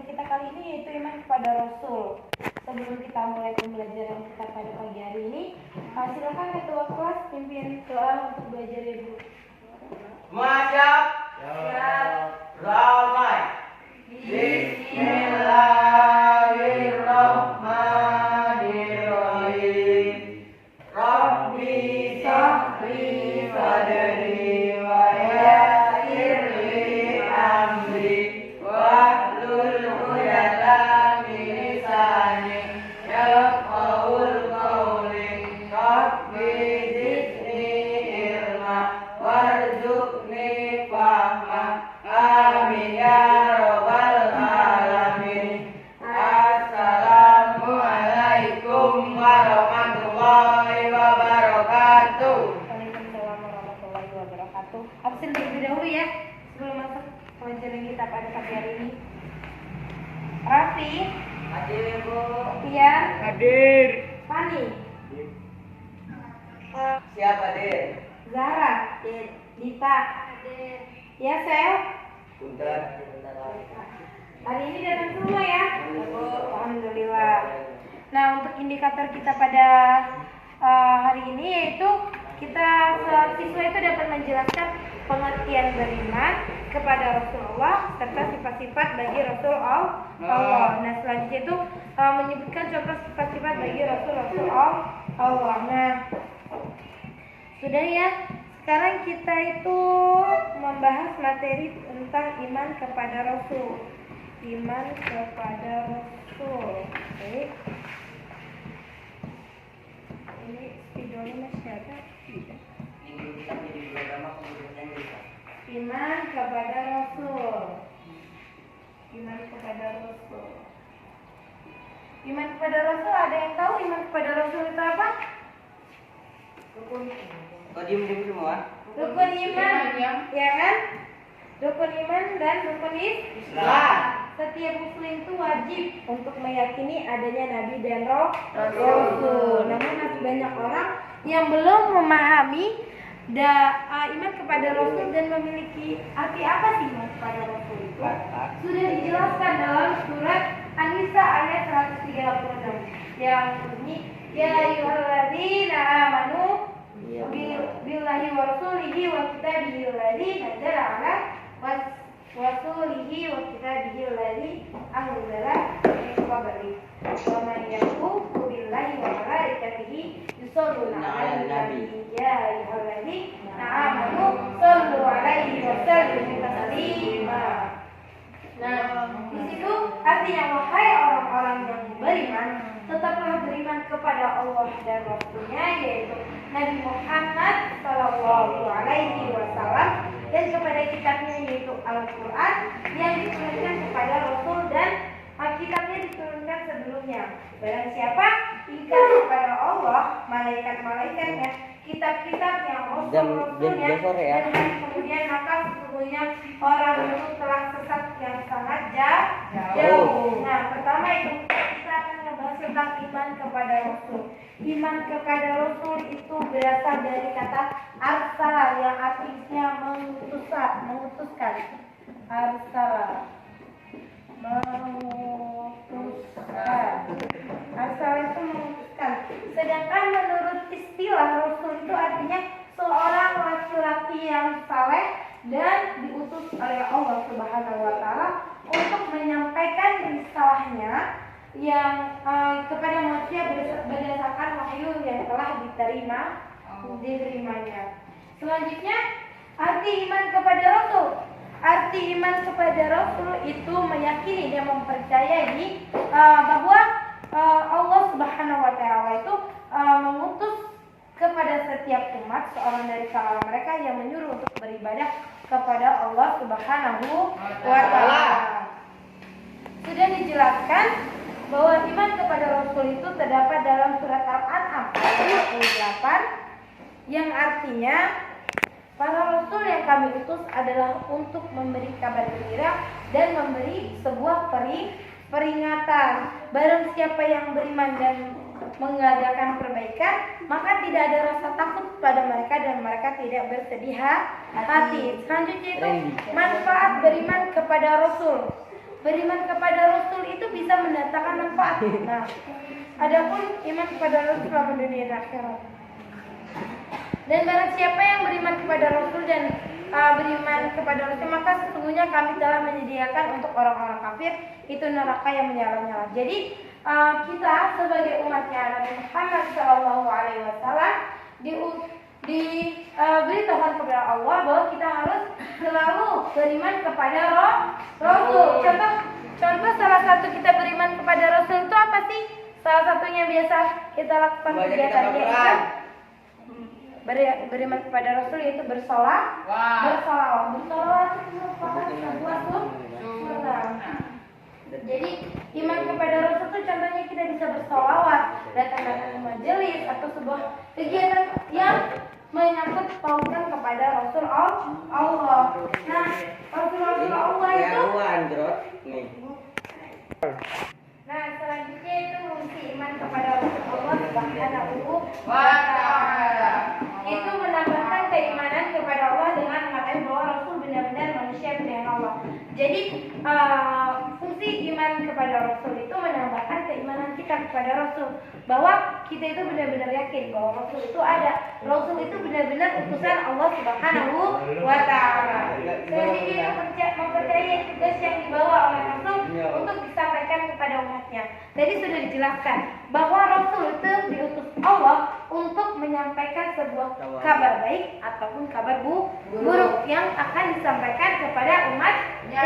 kita kali ini yaitu iman kepada Rasul. Sebelum kita mulai pembelajaran kita pada pagi hari ini, silakan ketua kelas pimpin doa untuk belajar ibu. Siap. Ramai. Bismillahirrahmanirrahim. Rabbi sahri sadri wa yassir li amri wahlul 'uqdatam min lisani yafqahul qawli. Rabbi zidni ilma warzuqni fahma. Amin ya rabbal alamin. Assalamualaikum warahmatullahi wabarakatuh. Waalaikumsalam warahmatullahi wabarakatuh. Absen terlebih dahulu ya sebelum masuk pelajaran kita pada pagi hari ini. Raffi, Hadir Bu. Tian, Hadir. Fani, Siap hadir. Zahra, Dita, Yasel. Punten. Hari ini datang semua ya. Alhamdulillah. Nah, untuk indikator kita pada hari ini yaitu kita siswa itu dapat menjelaskan pengertian beriman kepada Rasulullah serta sifat-sifat bagi Rasul Allah. Nah, selanjutnya itu menyebutkan contoh sifat-sifat bagi Rasul Allah. Nah, sudah ya. Sekarang kita itu membahas materi tentang iman kepada Rasul. Iman kepada Rasul. Oke. Ini videonya masih ada? Tidak. Iman kepada Rasul. Iman kepada Rasul. Iman kepada Rasul, ada yang tahu iman kepada Rasul itu apa? Kau diem semua? Rukun iman, ya kan? Rukun iman dan rukun Islam. Setiap muslim itu wajib untuk meyakini adanya Nabi dan Rasul. Namun masih banyak orang yang belum memahami iman kepada Rasul dan memiliki arti apa sih iman kepada Rasul itu. Sudah dijelaskan dalam surat An-Nisa ayat 136 yang bunyi ya ayyuhalladzina amanu billahi wa rasulihi wa kitabihi alladzi nazzala ala rasulihi wa kitabihi alladzi anzala min qabli wa man yakfur billahi wa malaikatihi yusalluna 'alan nabi ya ayyuhalladzina amanu sallu 'alaihi wa sallimu taslima. Nah, di situ artinya wahai orang-orang yang beriman, tetaplah beriman kepada Allah dan Rasulnya yaitu Nabi Muhammad Sallallahu Alaihi Wasallam dan kepada kitabnya yaitu Al-Quran yang diturunkan kepada Rasul dan kitabnya diturunkan sebelumnya. Barang siapa ingkar kepada Allah, malaikat-malaikatnya, kitab-kitabnya, Rasul-Rasulnya dan hari kemudian maka sesungguhnya orang itu telah sesat yang sangat jauh. Nah, pertama itu kita akan membahas tentang iman kepada Rasul. Iman kepada Rasul itu berasal dari kata arsala yang artinya mengutuskan. Arsala, mengutuskan. Arsala itu mengutuskan. Sedangkan menurut istilah Rasul itu artinya seorang laki-laki yang saleh dan diutus oleh Allah Subhanahu wa taala untuk menyampaikan risalahnya yang kepada manusia berdasarkan wahyu yang telah diterimanya. Selanjutnya, arti iman kepada Rasul. Arti iman kepada Rasul itu meyakini dan mempercayai bahwa Allah Subhanahu wa taala itu mengutus kepada setiap umat seorang dari kalangan mereka yang menyuruh untuk beribadah kepada Allah Subhanahu wa taala. Sudah dijelaskan bahwa iman kepada Rasul itu terdapat dalam surat Al-An'am ayat 28 yang artinya para rasul yang kami utus adalah untuk memberi kabar gembira dan memberi sebuah peringatan. Barang siapa yang beriman dan mengadakan perbaikan, maka tidak ada rasa takut pada mereka dan mereka tidak bersedih hati. Selanjutnya itu manfaat beriman kepada Rasul. beriman kepada Rasul itu bisa mendatangkan manfaat. Nah, adapun iman kepada Rasul apa dunia dan akhirat. Dan barang siapa yang beriman kepada Rasul dan beriman kepada Rasul, maka sesungguhnya kami telah menyediakan untuk orang-orang kafir itu neraka yang menyala-nyala. Jadi kita sebagai umatnya Nabi Muhammad SAW diberitahukan kepada Allah bahwa kita harus selalu beriman kepada Rasul. Contoh salah satu kita beriman kepada Rasul itu apa sih? Salah satunya biasa kita lakukan kegiatannya itu beriman kepada Rasul, yaitu bersolawat itu merupakan sebuah sunnah. Jadi iman kepada Rasul itu contohnya kita bisa bersolawat, datang ke majelis atau sebuah kegiatan yang menyangkut pautkan kepada Rasul Allah. Nah, Rasul Allah itu nah, selanjutnya itu fungsi iman kepada Rasul Allah Subhanahu wa Ta'ala. Itu menambahkan keimanan kepada Allah dengan mengatakan bahwa Rasul benar-benar manusia pilihan Allah. Jadi fungsi iman kepada Rasul itu menambahkan keimanan kita kepada Rasul, bahwa kita itu benar-benar yakin bahwa Rasul itu ada. Rasul itu benar-benar utusan Allah Subhanahu wa Ta'ala. Selanjutnya mempercayai tugas yang dibawa oleh Rasul untuk disampaikan kepada umatnya. Tadi sudah dijelaskan bahwa Rasul itu diutus Allah untuk menyampaikan sebuah kabar baik ataupun kabar buruk yang akan disampaikan kepada umatnya.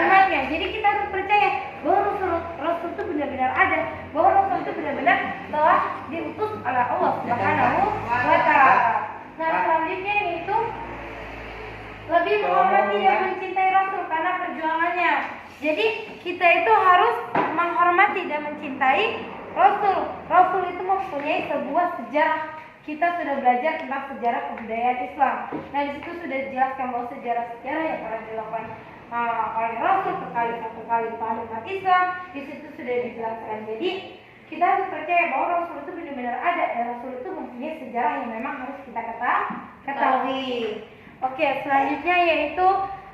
Jadi kita harus percaya bahwa Rasul itu benar-benar ada, bahwa Rasul itu benar-benar telah diutus oleh Allah Subhanahu wa Ta'ala. Nah, selanjutnya yaitu lebih menghormati dan mencintai Rasul karena perjuangannya. Jadi kita itu harus menghormati dan mencintai Rasul. Rasul itu mempunyai sebuah sejarah. Kita sudah belajar tentang sejarah kebudayaan Islam. Nah, di situ sudah dijelaskan bahwa sejarah-sejarah yang pernah dilakukan oleh Rasul satu kali umat Islam, di situ sudah dijelaskan. Jadi kita harus percaya bahwa Rasul itu benar-benar ada dan Rasul itu mempunyai sejarah yang memang harus kita ketahui. Oke, selanjutnya yaitu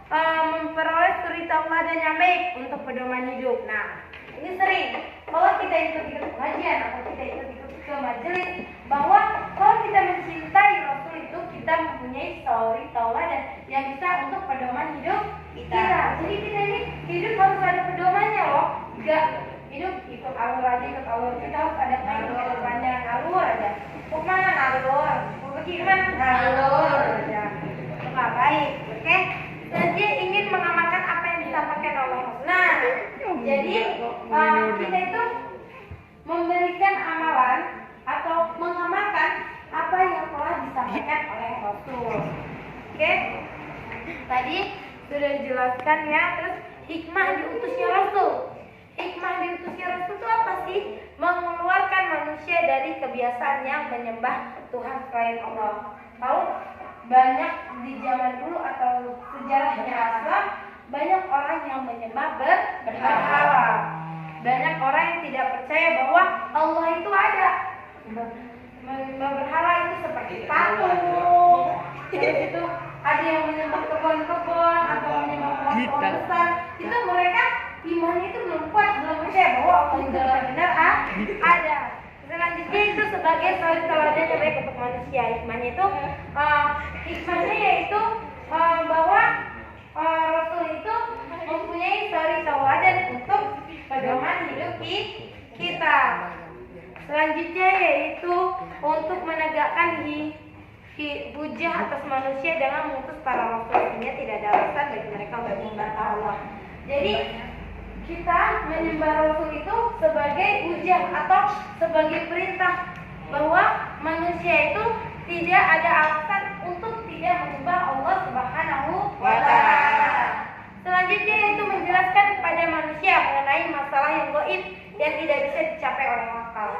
memperoleh suri tauladan yang baik untuk pedoman hidup. Nah, ini sering kalau kita ikut pengajian atau kita ikut ke majelis, bahwa kalau kita mencintai Rasul itu kita mempunyai suri tauladan yang bisa untuk pedoman hidup kita. Jadi kita ini hidup harus ada pedomannya loh. Enggak hidup ikut alur aja, ikut alur. Kita harus ada kehidupannya, alur aja. Mau mana alur? Mau pergi kemana? Alur aja. Nggak baik, oke? Dan dia ingin mengamalkan apa yang disampaikan oleh Rasul. Nah, jadi kita itu memberikan amalan atau mengamalkan apa yang telah disampaikan oleh Rasul. Oke? Tadi sudah dijelaskan ya. Terus hikmah diutusnya Rasul. Hikmah diutusnya Rasul itu apa sih? Mengeluarkan manusia dari kebiasaan yang menyembah Tuhan selain Allah. Tahu? Banyak di zaman dulu atau sejarahnya Islam, banyak orang yang menyembah berhala. Banyak orang yang tidak percaya bahwa Allah itu ada. Menyembah berhala itu seperti patung. Terus itu ada yang menyembah kebun-kebun atau menyembah pohon besar. Itu mereka imannya itu belum kuat, belum percaya bahwa Allah itu benar-benar ada. Selanjutnya itu sebagai teladan yang baik untuk manusia. Hikmahnya itu hikmahnya yaitu bahwa Rasul itu mempunyai suri tauladan untuk pedoman hidup kita. Selanjutnya yaitu untuk menegakkan hujah atas manusia dengan mengutus para rasul, sehingga tidak ada alasan bagi mereka untuk membantah Allah. Jadi kita menyembah Rasul itu sebagai hujah atau sebagai perintah bahwa manusia itu tidak ada alasan untuk tidak menyembah Allah Subhanahu wa Ta'ala. Selanjutnya yaitu menjelaskan kepada manusia mengenai masalah yang gaib yang tidak bisa dicapai oleh akal.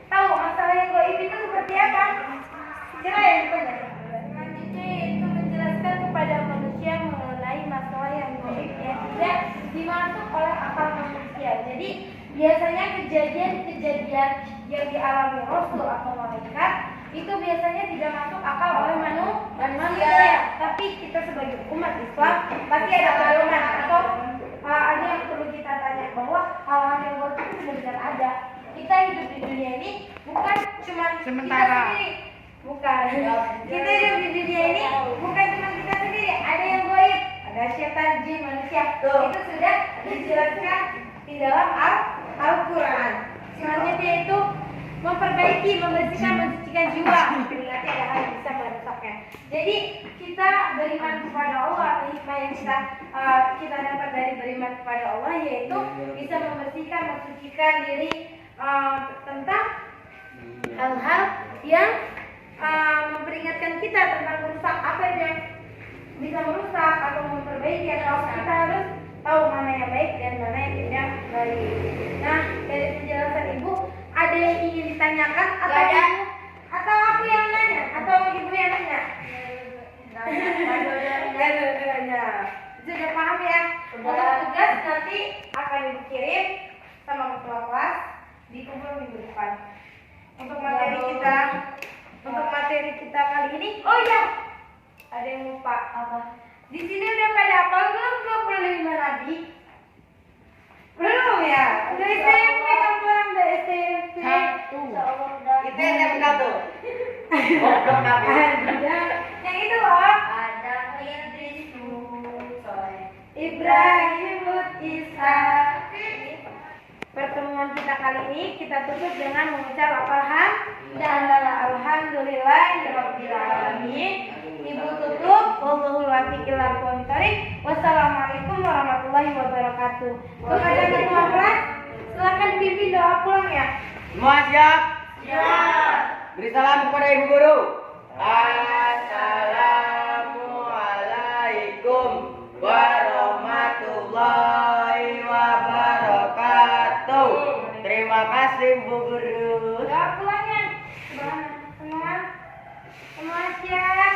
Tahu masalah yang gaib itu seperti apa? Kira yang ditanya. Selanjutnya yaitu menjelaskan kepada manusia mengenai masalah yang gaib yang tidak dimasuk oleh akal manusia. Jadi biasanya kejadian-kejadian yang dialami Rasul atau malaikat itu biasanya tidak masuk akal oleh manusia. Tapi kita sebagai umat Islam pasti ada pedoman atau ada yang perlu kita tanya bahwa kita hidup di dunia ini bukan cuma Sementara. kita sendiri. Bukan. Kita hidup di dunia ini bukan cuma kita sendiri. Ada yang gaib, ada setan, jin, manusia. Tuh. Itu sudah dijelaskan di dalam Al-Quran. Selanjutnya itu memperbaiki, membersihkan, mensucikan jiwa. Peringati ada hal yang bisa merusaknya. Jadi kita beriman kepada Allah, hikmah yang kita dapat dari beriman kepada Allah yaitu bisa membersihkan, mensucikan diri tentang hal-hal yang memperingatkan kita tentang merusak apa yang bisa merusak atau memperbaiki, atau kita harus tahu mana yang baik dan mana yang tidak baik. Nah, dari penjelasan ibu ada yang ingin ditanyakan atau Ada. ibu atau aku yang nanya atau ibu yang nanya? Dua-duanya. Sudah paham ya? Untuk tugas nanti akan ibu kirim sama ketua kelas dikumpul minggu depan. Untuk materi kita kali ini, oh iya, ada yang lupa apa? Di sini udah pada apa belum 25 nabi? Belum ya? Udah SMP kamu orang udah SMP. Satu. Kita yang satu. Goblok nabi. Ada. Yang itu loh. Ada Idris Ibrahim Ishak. Pertemuan kita kali ini kita tutup dengan mengucap alhamdulillahirabbil alamin. Ibu tutup, wallahul wafiq ila aqwamit thoriq. Wassalamualaikum warahmatullahi wabarakatuh. Kepada ketua kelas, silakan dipimpin doa pulang ya. Semua siap? Siap. Beri salam kepada ibu guru. Assalamualaikum warahmatullahi wabarakatuh. Terima kasih Bu Guru. Doa pulangnya. Semua siap.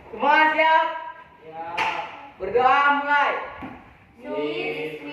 Semua siap? Berdoa mulai. Bismillah.